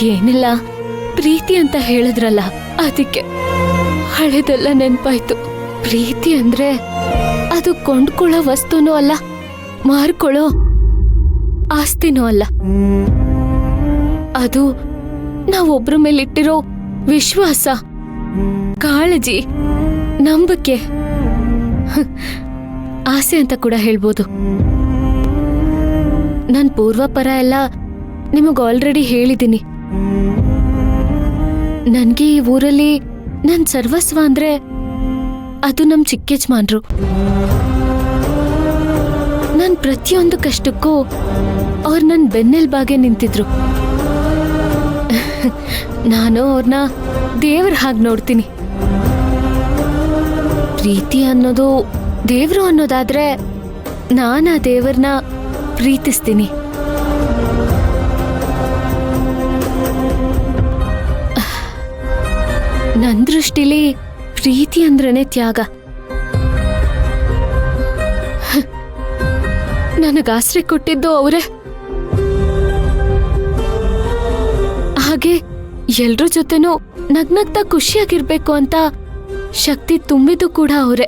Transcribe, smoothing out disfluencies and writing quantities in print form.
ಏನಿಲ್ಲ, ಪ್ರೀತಿ ಅಂತ ಹೇಳಿದ್ರಲ್ಲ, ಅದಕ್ಕೆ ಹಳೆದೆಲ್ಲ ನೆನ್ಪಾಯ್ತು. ಪ್ರೀತಿ ಅಂದ್ರೆ ಅದು ಕೊಂಡ್ಕೊಳ್ಳೋ ವಸ್ತುನೂ ಅಲ್ಲ, ಮಾರ್ಕೊಳ್ಳೋ ಆಸ್ತಿನೂ ಅಲ್ಲ. ಅದು ನಾವೊಬ್ರ ಮೇಲಿಟ್ಟಿರೋ ವಿಶ್ವಾಸ, ಕಾಳಜಿ, ನಂಬಿಕೆ, ಆಸೆ ಅಂತ ಕೂಡ ಹೇಳ್ಬೋದು. ನನ್ ಪೂರ್ವಪರ ಎಲ್ಲ ನಿಮಗ್ ಆಲ್ರೆಡಿ ಹೇಳಿದ್ದೀನಿ. ನನ್ಗೆ ಈ ಊರಲ್ಲಿ ನನ್ ಸರ್ವಸ್ವ ಅಂದ್ರೆ ಅದು ನಮ್ ಚಿಕ್ಕೇಜ್ಮಾನ್ರು. ನನ್ ಪ್ರತಿಯೊಂದು ಕಷ್ಟಕ್ಕೂ ಅವ್ರು ನನ್ ಬೆನ್ನೆಲ್ಬಾಗೆ ನಿಂತಿದ್ರು. ನಾನು ಅವ್ರನ್ನ ದೇವ್ರ ಹಾಗೆ ನೋಡ್ತೀನಿ. ಪ್ರೀತಿ ಅನ್ನೋದು ದೇವ್ರು ಅನ್ನೋದಾದ್ರೆ ನಾನು ಆ ದೇವ್ರನ್ನ ಪ್ರೀತಿಸ್ತೀನಿ. ನನ್ನ ದೃಷ್ಟಿಲಿ ಪ್ರೀತಿ ಅಂದ್ರೇನೆ ತ್ಯಾಗ. ನನಗಾಶ್ರಯ ಕೊಟ್ಟಿದ್ದು ಅವರೇ. ಹಾಗೆ ಎಲ್ರ ಜೊತೆನೂ ನಗ್ನಗ್ತಾ ಖುಷಿಯಾಗಿರ್ಬೇಕು ಅಂತ ಶಕ್ತಿ ತುಂಬಿದ್ದು ಕೂಡ ಅವರೇ.